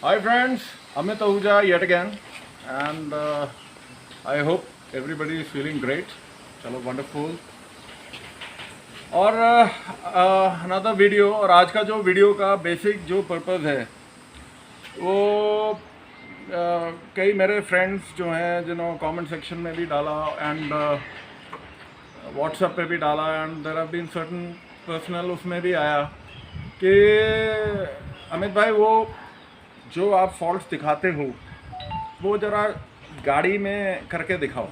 Hi friends, Amit Ahuja yet again, and I hope everybody is feeling great. चलो wonderful. और another video, और आज का जो वीडियो का बेसिक जो पर्पज़ है वो कई मेरे फ्रेंड्स जो हैं जिन्होंने कमेंट सेक्शन में भी डाला एंड व्हाट्सएप पे भी डाला and there have been certain personal उसमें भी आया कि अमित भाई वो जो आप फॉल्ट्स दिखाते हो वो ज़रा गाड़ी में करके दिखाओ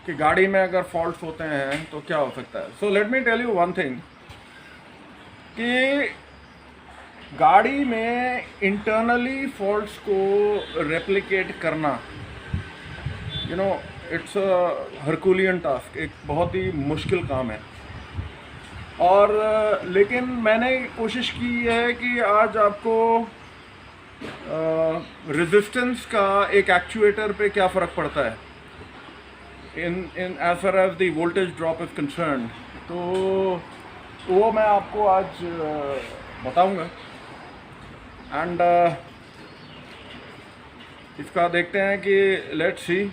कि गाड़ी में अगर फॉल्ट्स होते हैं तो क्या हो सकता है। So let me tell you one thing कि गाड़ी में इंटरनली फॉल्ट्स को रेप्लिकेट करना इट्स अ हरकुलियन टास्क, एक बहुत ही मुश्किल काम है। और लेकिन मैंने कोशिश की है कि आज आपको रेजिस्टेंस का एक एक्चुएटर पे क्या फ़र्क पड़ता है in as far as the voltage drop is concern, तो वो मैं आपको आज बताऊंगा। एंड इसका देखते हैं कि लेट्स सी।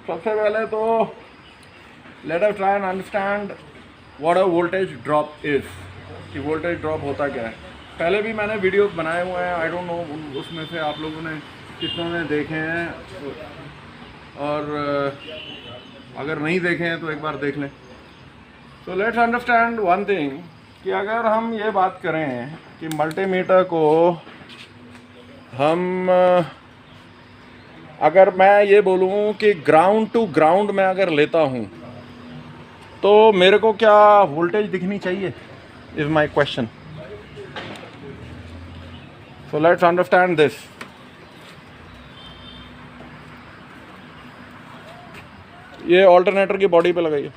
सबसे पहले तो let us try and understand what a voltage drop is, कि वोल्टेज ड्रॉप होता क्या है। पहले भी मैंने वीडियोस बनाए हुए हैं, आई डोंट नो उसमें से आप लोगों ने कितनों ने देखे हैं, और अगर नहीं देखे हैं तो एक बार देख लें। तो लेट्स अंडरस्टैंड वन थिंग कि अगर हम ये बात करें कि मल्टीमीटर को हम अगर मैं ये बोलूँ कि ग्राउंड टू ग्राउंड में अगर लेता हूँ तो मेरे को क्या वोल्टेज दिखनी चाहिए, is my question. So let's understand this. ये ऑल्टरनेटर की बॉडी पे लगाइए।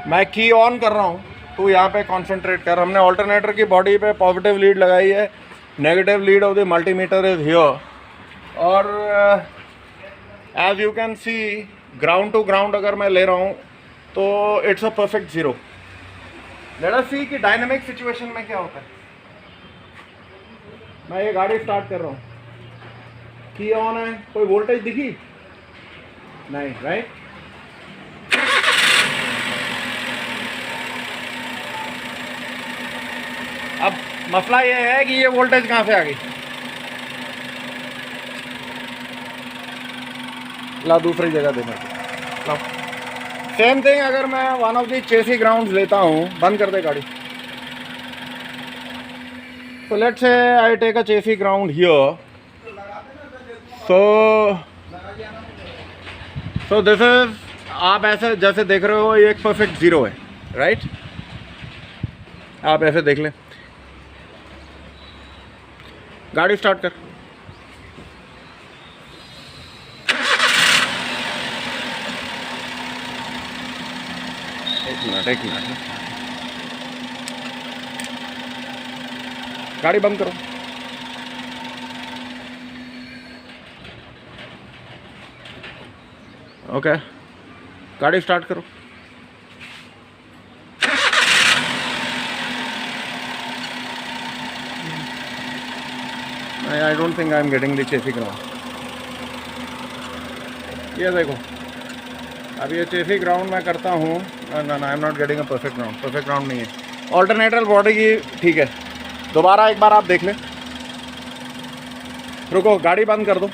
मैं की ऑन कर रहा हूँ तो यहाँ पे कंसंट्रेट कर। हमने ऑल्टरनेटर की बॉडी पे पॉजिटिव लीड लगाई है, negative lead of the multimeter is here, और as you can see ground to ground अगर मैं ले रहा हूँ तो it's a perfect zero. Let us see कि डायनामिक सिचुएशन में क्या होता है। मैं ये गाड़ी स्टार्ट कर रहा हूँ, की ऑन है, कोई वोल्टेज दिखी नहीं, राइट? अब मसला ये है कि ये वोल्टेज कहाँ से आ गई। ला दूसरी जगह देना। सेम थिंग अगर मैं one of the Chesi grounds लेता हूँ, बंद कर दे गाड़ी। So let's say I take a chassis ground here. So this is, आप ऐसे जैसे देख रहे हो ये एक परफेक्ट ज़ीरो है, राइट? आप ऐसे देख लें। गाड़ी स्टार्ट कर। एक मिनट गाड़ी बंद करो। ओके, गाड़ी स्टार्ट करो। I don't think I am getting the chassis ground. ये देखो, अब ये चेसी ग्राउंड मैं करता हूँ, ना I am not getting a perfect ground. Perfect ground नहीं है। ऑल्टरनेटर बॉडी की ठीक है। दोबारा एक बार आप देख लें। रुको, गाड़ी बंद कर दो।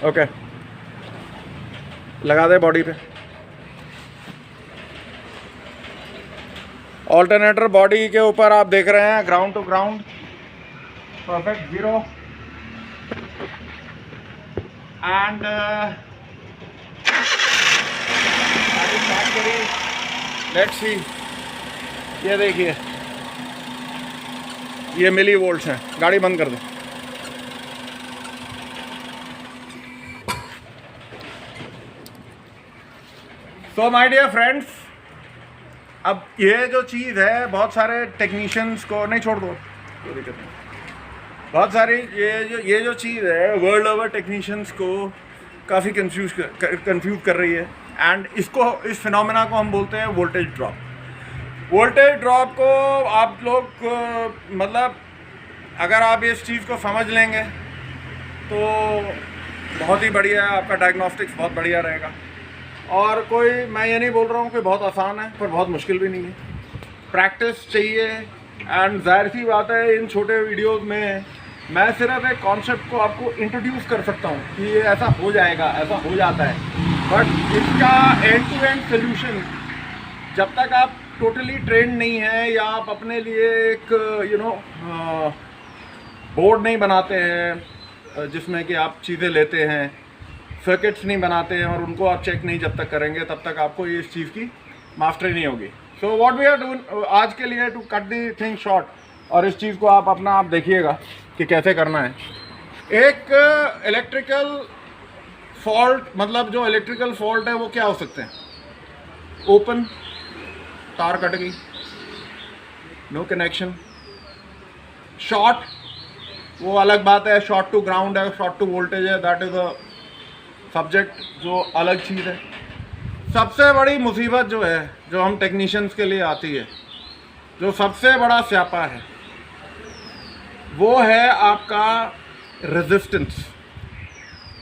ओके, लगा दे बॉडी पे। ऑल्टरनेटर बॉडी के ऊपर आप देख रहे हैं ground to ground perfect zero. And let's see, ये देखिए ये मिली वोल्ट्स हैं। गाड़ी बंद कर दो। सो माय डियर फ्रेंड्स, अब ये जो चीज़ है बहुत सारे टेक्नीशियंस को नहीं, छोड़ दो, कोई दिक्कत नहीं। बहुत सारी ये जो चीज़ है वर्ल्ड ओवर टेक्नीशियंस को काफ़ी कंफ्यूज कर रही है। एंड इसको, इस फिनोमेना को हम बोलते हैं वोल्टेज ड्रॉप। वोल्टेज ड्रॉप को आप लोग मतलब अगर आप इस चीज़ को समझ लेंगे तो बहुत ही बढ़िया है, आपका डायग्नोस्टिक्स बहुत बढ़िया रहेगा। और कोई, मैं ये नहीं बोल रहा हूँ कि बहुत आसान है, पर बहुत मुश्किल भी नहीं है, प्रैक्टिस चाहिए। एंड जाहिर सी बात है, इन छोटे वीडियोस में मैं सिर्फ एक कॉन्सेप्ट को आपको इंट्रोड्यूस कर सकता हूँ कि ये ऐसा हो जाएगा, ऐसा हो जाता है, बट इसका एंड टू एंड सोल्यूशन जब तक आप टोटली ट्रेंड नहीं है या आप अपने लिए एक बोर्ड नहीं बनाते हैं जिसमें कि आप चीज़ें लेते हैं, सर्किट्स नहीं बनाते हैं और उनको आप चेक नहीं जब तक करेंगे, तब तक आपको ये इस चीज़ की मास्टरी नहीं होगी। So what we are doing आज के लिए, to cut the thing short, और इस चीज़ को आप अपना आप देखिएगा कि कैसे करना है। एक इलेक्ट्रिकल फॉल्ट, मतलब जो इलेक्ट्रिकल फॉल्ट है वो क्या हो सकते हैं? ओपन, तार कट गई, नो कनेक्शन। शॉर्ट, वो अलग बात है, शॉर्ट टू ग्राउंड है, शॉर्ट टू वोल्टेज है, दैट इज़ अ सब्जेक्ट जो अलग चीज़ है। सबसे बड़ी मुसीबत जो है, जो हम टेक्नीशियंस के लिए आती है, जो सबसे बड़ा स्यापा है, वो है आपका रेजिस्टेंस।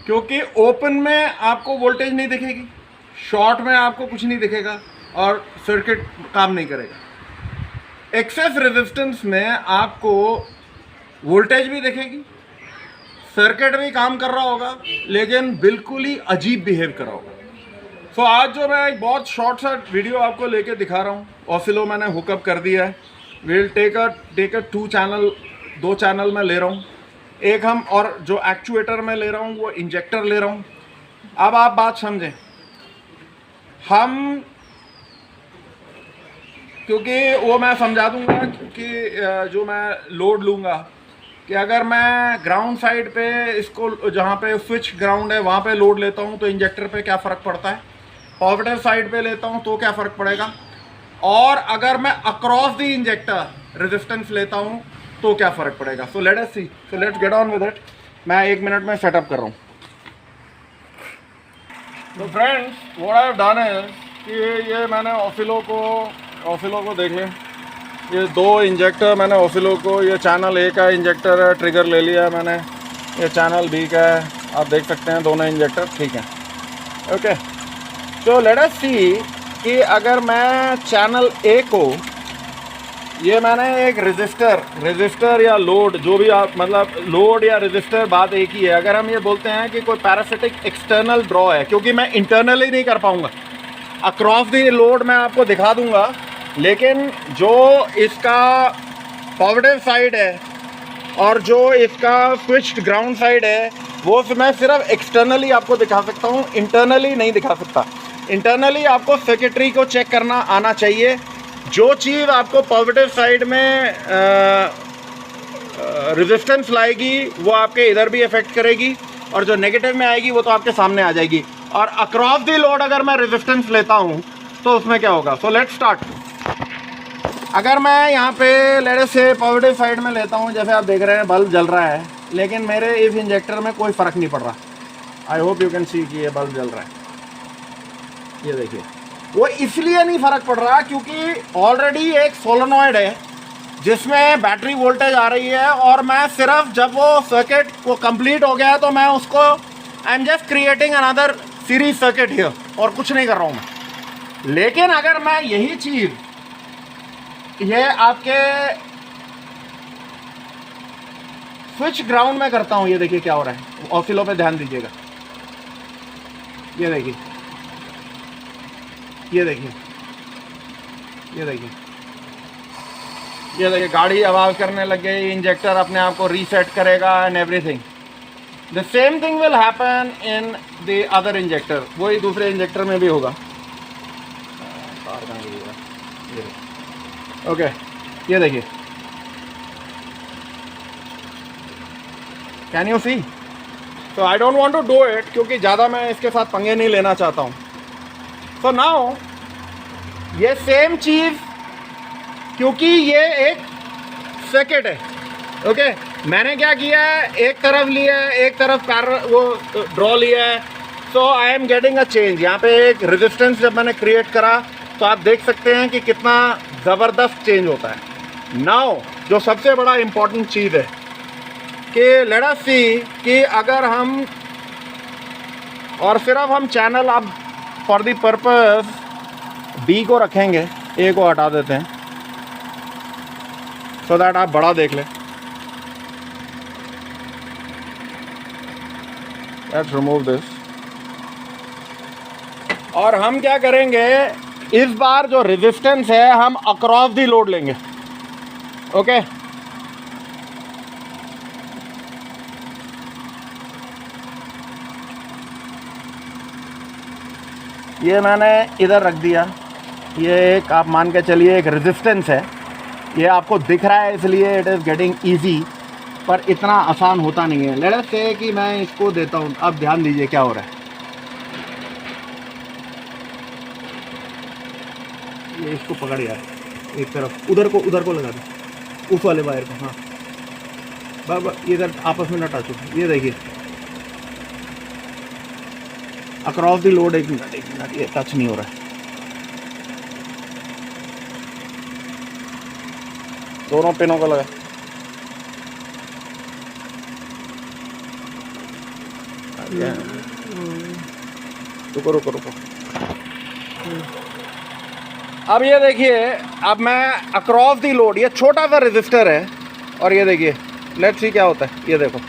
क्योंकि ओपन में आपको वोल्टेज नहीं दिखेगी, शॉर्ट में आपको कुछ नहीं दिखेगा और सर्किट काम नहीं करेगा। एक्सेस रेजिस्टेंस में आपको वोल्टेज भी दिखेगी, सर्किट भी काम कर रहा होगा, लेकिन बिल्कुल ही अजीब बिहेव कर रहा होगा। सो आज जो मैं एक बहुत शॉर्ट सा वीडियो आपको लेके दिखा रहा हूँ, ऑसिलो मैंने हुकअप कर दिया है। Will take a 2 channel, 2 channel मैं ले रहा हूँ, एक हम, और जो एक्चुएटर मैं ले रहा हूँ वो इंजेक्टर ले रहा हूँ। अब आप बात समझें, हम, क्योंकि वो मैं समझा दूंगा कि जो मैं लोड लूँगा, कि अगर मैं ग्राउंड साइड पे इसको, जहाँ पे स्विच ग्राउंड है वहाँ पे लोड लेता हूँ तो इंजेक्टर पे क्या फ़र्क पड़ता है, पॉजिटिव साइड पे लेता हूँ तो क्या फ़र्क पड़ेगा, और अगर मैं अक्रॉस द इंजेक्टर रेजिस्टेंस लेता हूँ तो क्या फ़र्क पड़ेगा। So let us see, so let's get on with it. मैं 1 मिनट में सेटअप कर रहा हूँ। तो friends, what I have done है कि ये मैंने ऑसिलो को देख लें, ये 2 इंजेक्टर मैंने ऑसिलो को, ये चैनल A का इंजेक्टर है, ट्रिगर ले लिया है मैंने, ये चैनल B का है, आप देख सकते हैं दोनों इंजेक्टर ठीक हैं। ओके, तो लेट अस सी कि अगर मैं चैनल A को, ये मैंने एक रेजिस्टर या लोड, जो भी आप, मतलब लोड या रेजिस्टर, बात एक ही है। अगर हम ये बोलते हैं कि कोई पैरासिटिक एक्सटर्नल ड्रॉ है, क्योंकि मैं इंटरनली नहीं कर पाऊँगा, अक्रॉस द लोड मैं आपको दिखा दूँगा, लेकिन जो इसका पॉजिटिव साइड है और जो इसका स्विच्ड ग्राउंड साइड है, वो मैं सिर्फ एक्सटर्नली आपको दिखा सकता हूँ, इंटरनली नहीं दिखा सकता। इंटरनली आपको सर्किटरी को चेक करना आना चाहिए। जो चीज़ आपको पॉजिटिव साइड में रेजिस्टेंस लाएगी वो आपके इधर भी इफेक्ट करेगी, और जो नेगेटिव में आएगी वो तो आपके सामने आ जाएगी। और अक्रॉस द लोड अगर मैं रेजिस्टेंस लेता हूँ तो उसमें क्या होगा। So let's start. अगर मैं यहाँ पे लेट से पॉजिटिव साइड में लेता हूँ, जैसे आप देख रहे हैं बल्ब जल रहा है, लेकिन मेरे इस इंजेक्टर में कोई फ़र्क नहीं पड़ रहा। आई होप यू कैन सी कि ये बल्ब जल रहा है, ये देखिए। वो इसलिए नहीं फ़र्क पड़ रहा क्योंकि ऑलरेडी एक सोलेनॉइड है जिसमें बैटरी वोल्टेज आ रही है, और मैं सिर्फ जब वो सर्किट को कंप्लीट हो गया तो मैं उसको, I am just creating another series circuit here, और कुछ नहीं कर रहा हूँ मैं। लेकिन अगर मैं यही चीज़ ये आपके स्विच ग्राउंड में करता हूँ, ये देखिए क्या हो रहा है, ऑसिलो पे ध्यान दीजिएगा, ये देखिए, ये देखिए, ये देखिए, ये देखिए, गाड़ी आवाज़ करने लग गई, इंजेक्टर अपने आप को रीसेट करेगा and everything. The same thing will happen in the other injector, वही दूसरे इंजेक्टर में भी होगा। ओके, ये देखिए, कैन यू सी। तो I don't want to do it, क्योंकि ज़्यादा मैं इसके साथ पंगे नहीं लेना चाहता हूँ। सो नाउ ये सेम चीज़, क्योंकि ये एक सर्किट है, ओके, मैंने क्या किया है, एक तरफ लिया है, एक तरफ वो ड्रॉ लिया है, so I am getting a change. यहाँ पे एक रेजिस्टेंस जब मैंने क्रिएट करा तो आप देख सकते हैं कि कितना ज़बरदस्त चेंज होता है। नाउ जो सबसे बड़ा इम्पॉर्टेंट चीज़ है कि लेट अस सी कि अगर हम और सिर्फ हम चैनल अब फॉर द पर्पस बी को रखेंगे, ए को हटा देते हैं सो दैट आप बड़ा देख लें। Let's remove this. और हम क्या करेंगे, इस बार जो रेजिस्टेंस है हम अक्रॉस दी लोड लेंगे। ओके ये मैंने इधर रख दिया। ये एक आप मान के चलिए एक रेजिस्टेंस है, ये आपको दिख रहा है इसलिए इट इज़ गेटिंग ईजी, पर इतना आसान होता नहीं है। लेट्स से कि मैं इसको देता हूँ। अब ध्यान दीजिए क्या हो रहा है। ये इसको पकड़ यार, एक तरफ उधर को लगा दो, उस वाले वायर को। हाँ बाबा इधर आपस में न टच हो। ये देखिए अक्रॉस दी लोड, एक मिनट ये टच नहीं हो रहा है। दोनों पिनों को लगा। रुको। अब ये देखिए, अब मैं अक्रॉस दी लोड, ये छोटा सा रेजिस्टर है और ये देखिए लेट्स सी क्या होता है। ये देखो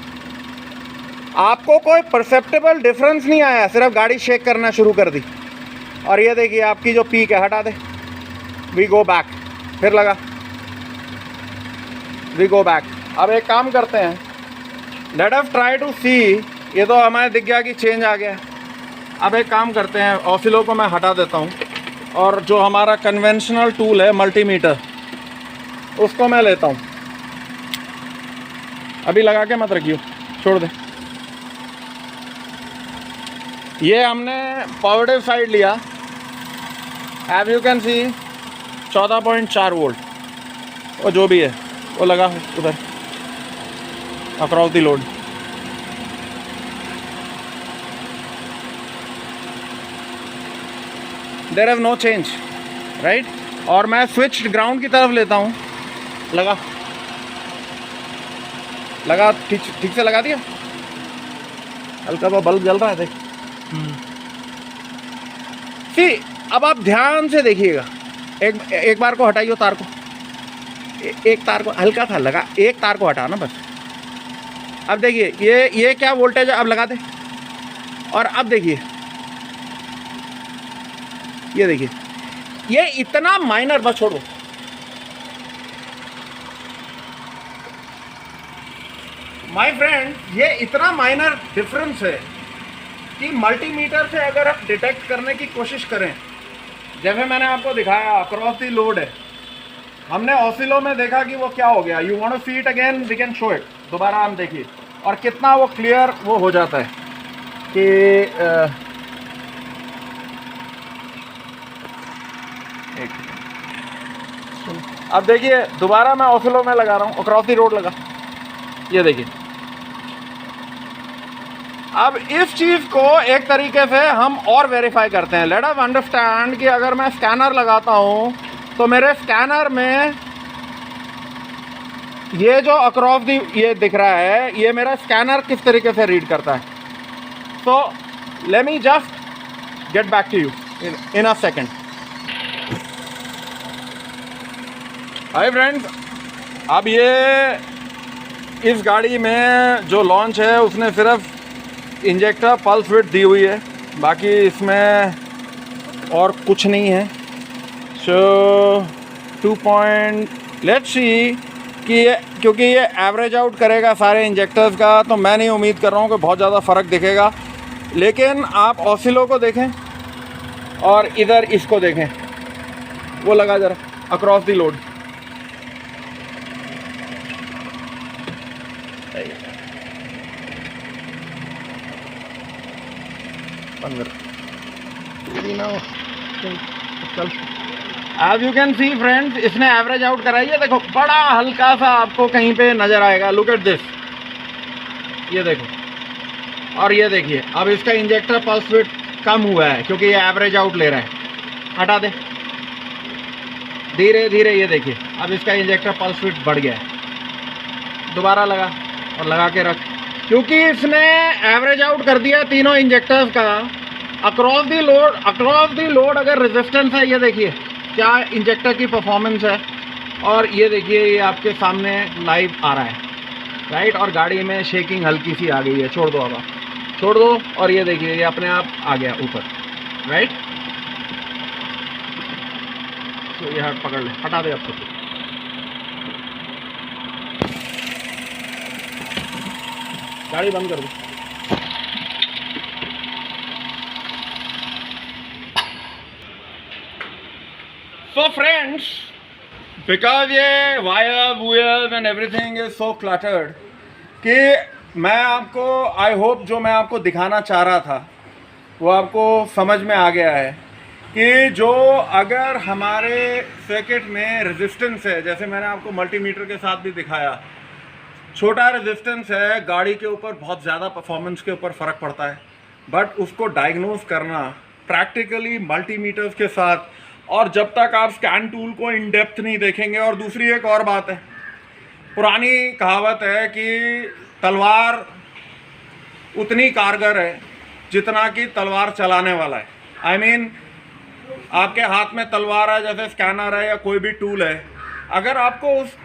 आपको कोई परसेप्टेबल डिफरेंस नहीं आया, सिर्फ गाड़ी शेक करना शुरू कर दी। और ये देखिए आपकी जो पीक है, हटा दे, वी गो बैक, फिर लगा, वी गो बैक। अब एक काम करते हैं, लेट अस ट्राई टू सी। ये तो हमें दिख गया कि चेंज आ गया। अब एक काम करते हैं, ऑसिलो को मैं हटा देता हूँ और जो हमारा कन्वेंशनल टूल है मल्टीमीटर, उसको मैं लेता हूँ। अभी लगा के मत रखियो, छोड़ दे। ये हमने पॉजिटिव साइड लिया, as you can see 14.4 volt, वो जो भी है वो लगा उधर across the load. There is no change, right. और मैं स्विच ग्राउंड की तरफ लेता हूँ, लगा ठीक से लगा दिया। हल्का सा बल्ब जल रहा है, देख। सी अब आप ध्यान से देखिएगा, एक बार को हटाइए तार को, एक तार को हल्का सा लगा, एक तार को हटा ना बस। अब देखिए ये क्या वोल्टेज है, अब लगा दे। और अब देखिए, ये देखिए ये इतना माइनर, बस छोड़ो। माय फ्रेंड, ये इतना माइनर डिफरेंस है कि मल्टीमीटर से अगर आप डिटेक्ट करने की कोशिश करें, जैसे मैंने आपको दिखाया अक्रॉस दी लोड है, हमने ऑसिलो में देखा कि वो क्या हो गया। You want to see it again, we can show it. दोबारा हम देखिए और कितना वो क्लियर वो हो जाता है कि अब देखिए दोबारा मैं ऑसिलो में लगा रहा हूँ, अक्रॉस दी रोड लगा, ये देखिए। अब इस चीज़ को एक तरीके से हम और वेरीफाई करते हैं। लेट अस अंडरस्टैंड कि अगर मैं स्कैनर लगाता हूँ तो मेरे स्कैनर में ये जो अक्रॉस दी ये दिख रहा है, ये मेरा स्कैनर किस तरीके से रीड करता है। So let me just get back to you in a second. Hi friends, अब ये इस गाड़ी में जो लॉन्च है उसने सिर्फ इंजेक्टर पल्स विड्थ दी हुई है, बाकी इसमें और कुछ नहीं है। सो 2 लेट्स सी कि ये, क्योंकि ये एवरेज आउट करेगा सारे इंजेक्टर्स का, तो मैं नहीं उम्मीद कर रहा हूँ कि बहुत ज़्यादा फ़र्क दिखेगा। लेकिन आप ऑसिलो को देखें और इधर इसको देखें, वो लगा जरा across the load. As you can see friends, इसने एवरेज आउट कराई है। देखो बड़ा हल्का सा आपको कहीं पे नज़र आएगा। लुक एट दिस, ये देखो और ये देखिए अब इसका इंजेक्टर पल्स विड्थ कम हुआ है क्योंकि ये एवरेज आउट ले रहा है। हटा दे धीरे धीरे, ये देखिए अब इसका इंजेक्टर पल्स विड्थ बढ़ गया है। दोबारा लगा और लगा के रख, क्योंकि इसने एवरेज आउट कर दिया तीनों इंजेक्टर्स का अक्रॉस दी लोड। अगर रेजिस्टेंस है, ये देखिए क्या इंजेक्टर की परफॉर्मेंस है, और ये देखिए ये आपके सामने लाइव आ रहा है, राइट। और गाड़ी में शेकिंग हल्की सी आ गई है, छोड़ दो अब, छोड़ दो, और ये देखिए ये अपने आप आ गया ऊपर, राइट। तो ये हाथ पकड़ ले, हटा दे अब तो। गाड़ी बंद कर दो। So friends, because ये wires and everything is so cluttered कि मैं आपको, आई होप जो मैं आपको दिखाना चाह रहा था वो आपको समझ में आ गया है कि जो अगर हमारे सर्किट में रेजिस्टेंस है, जैसे मैंने आपको मल्टीमीटर के साथ भी दिखाया, छोटा रेजिस्टेंस है, गाड़ी के ऊपर बहुत ज़्यादा परफॉर्मेंस के ऊपर फ़र्क पड़ता है। बट उसको डायग्नोज करना प्रैक्टिकली मल्टीमीटर्स के साथ, और जब तक आप स्कैन टूल को इन डेप्थ नहीं देखेंगे। और दूसरी एक और बात है, पुरानी कहावत है कि तलवार उतनी कारगर है जितना कि तलवार चलाने वाला है। आई मीन आपके हाथ में तलवार है, जैसे स्कैनर है या कोई भी टूल है, अगर आपको उस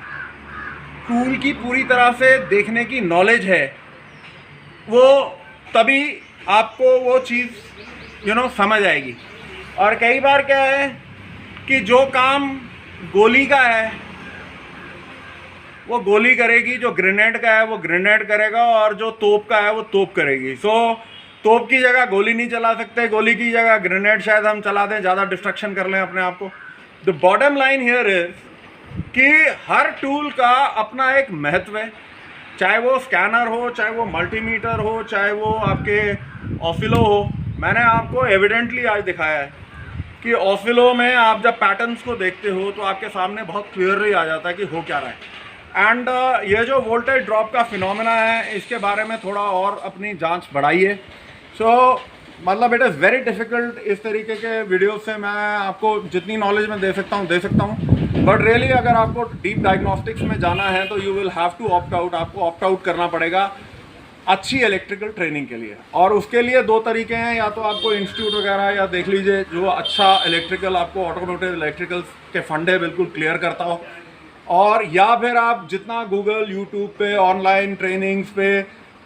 टूल की पूरी तरह से देखने की नॉलेज है, वो तभी आपको वो चीज़ समझ आएगी। और कई बार क्या है कि जो काम गोली का है वो गोली करेगी, जो ग्रेनेड का है वो ग्रेनेड करेगा, और जो तोप का है वो तोप करेगी। तोप की जगह गोली नहीं चला सकते, गोली की जगह ग्रेनेड शायद हम चला दें, ज़्यादा डिस्ट्रक्शन कर लें अपने आप को। The bottom line here is कि हर टूल का अपना एक महत्व है, चाहे वो स्कैनर हो, चाहे वो मल्टीमीटर हो, चाहे वो आपके ऑसिलो हो। मैंने आपको एविडेंटली आज दिखाया है कि ऑसिलो में आप जब पैटर्न्स को देखते हो तो आपके सामने बहुत क्लियरली आ जाता है कि हो क्या रहा है। एंड ये जो वोल्टेज ड्रॉप का फिनोमेना है, इसके बारे में थोड़ा और अपनी जांच बढ़ाइए। मतलब इट इज़ वेरी डिफ़िकल्ट इस तरीके के वीडियो से मैं आपको जितनी नॉलेज में दे सकता हूँ। बट रियली अगर आपको डीप डायग्नोस्टिक्स में जाना है तो you will have to opt out, आपको ऑप्ट आउट करना पड़ेगा अच्छी इलेक्ट्रिकल ट्रेनिंग के लिए। और उसके लिए दो तरीके हैं, या तो आपको इंस्टीट्यूट वगैरह या देख लीजिए जो अच्छा इलेक्ट्रिकल आपको ऑटोमोटिव इलेक्ट्रिकल के फंडे बिल्कुल क्लियर करता हो, और या फिर आप जितना गूगल यूट्यूब पे ऑनलाइन ट्रेनिंग्स पे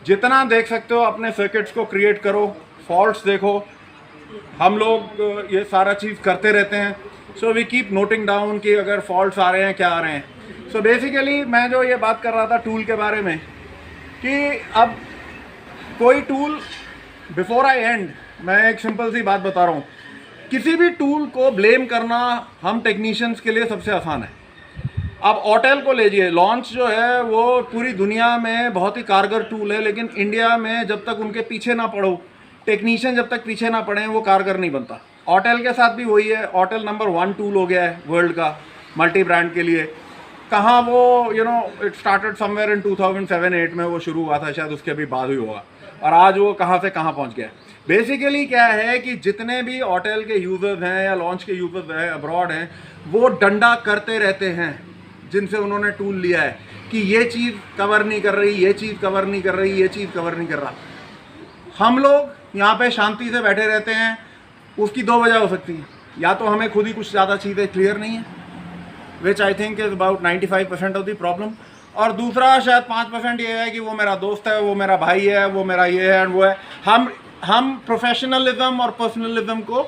जितना देख सकते हो अपने सर्किट्स को क्रिएट करो, फॉल्ट्स देखो। हम लोग ये सारा चीज़ करते रहते हैं। So we keep noting down कि अगर फॉल्ट्स आ रहे हैं क्या आ रहे हैं। सो बेसिकली मैं जो ये बात कर रहा था टूल के बारे में कि अब कोई टूल, बिफोर आई एंड मैं एक सिंपल सी बात बता रहा हूँ, किसी भी टूल को ब्लेम करना हम टेक्नीशियंस के लिए सबसे आसान है। अब ऑटेल को लीजिए, लॉन्च जो है वो पूरी दुनिया में बहुत ही कारगर टूल है, लेकिन इंडिया में जब तक उनके पीछे ना पड़ो, टेक्नीशियन जब तक पीछे ना पड़े, वो कारगर नहीं बनता। ऑटेल के साथ भी वही है। ऑटेल नंबर 1 टूल हो गया है वर्ल्ड का मल्टी ब्रांड के लिए। कहाँ वो इट स्टार्टेड समवेयर इन 2007-8 में वो शुरू हुआ था, शायद उसके भी बाद ही होगा, और आज वो कहाँ से कहाँ पहुँच गया। बेसिकली क्या है कि जितने भी ऑटेल के यूज़र्स हैं या लॉन्च के यूज़र्स हैं अब्रॉड हैं, वो डंडा करते रहते हैं जिनसे उन्होंने टूल लिया है कि ये चीज़ कवर नहीं कर रही, ये चीज़ कवर नहीं कर रही, ये चीज़ कवर नहीं कर रहा। हम लोग यहाँ पे शांति से बैठे रहते हैं। उसकी दो वजह हो सकती हैं, या तो हमें खुद ही कुछ ज़्यादा चीज़ें क्लियर नहीं है, which I think is about 95% of the problem, और दूसरा शायद 5% ये है कि वो मेरा दोस्त है, वो मेरा भाई है, वो मेरा ये है एंड वो है। हम प्रोफेशनलिज्म और पर्सनलिज्म को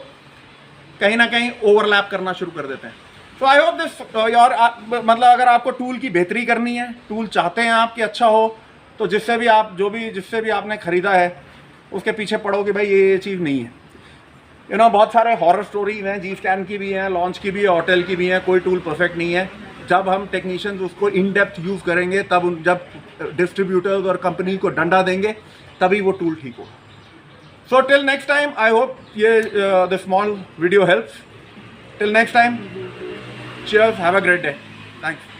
कहीं ना कहीं ओवरलैप करना शुरू कर देते हैं। तो आई होप दिस योर, मतलब अगर आपको टूल की बेहतरी करनी है, टूल चाहते हैं आप कि अच्छा हो, तो जिससे भी आपने ख़रीदा है उसके पीछे पड़ो कि भाई ये चीज़ नहीं है। बहुत सारे हॉरर स्टोरीज हैं, जी स्कैन की भी हैं, लॉन्च की भी है, ऑटेल की भी हैं। कोई टूल परफेक्ट नहीं है। जब हम टेक्नीशियंस उसको इन डेप्थ यूज़ करेंगे, तब जब डिस्ट्रीब्यूटर्स और कंपनी को डंडा देंगे, तभी वो टूल ठीक होगा। So till next time, I hope ये the small video helps. Till next time, cheers, have a great day. Thanks.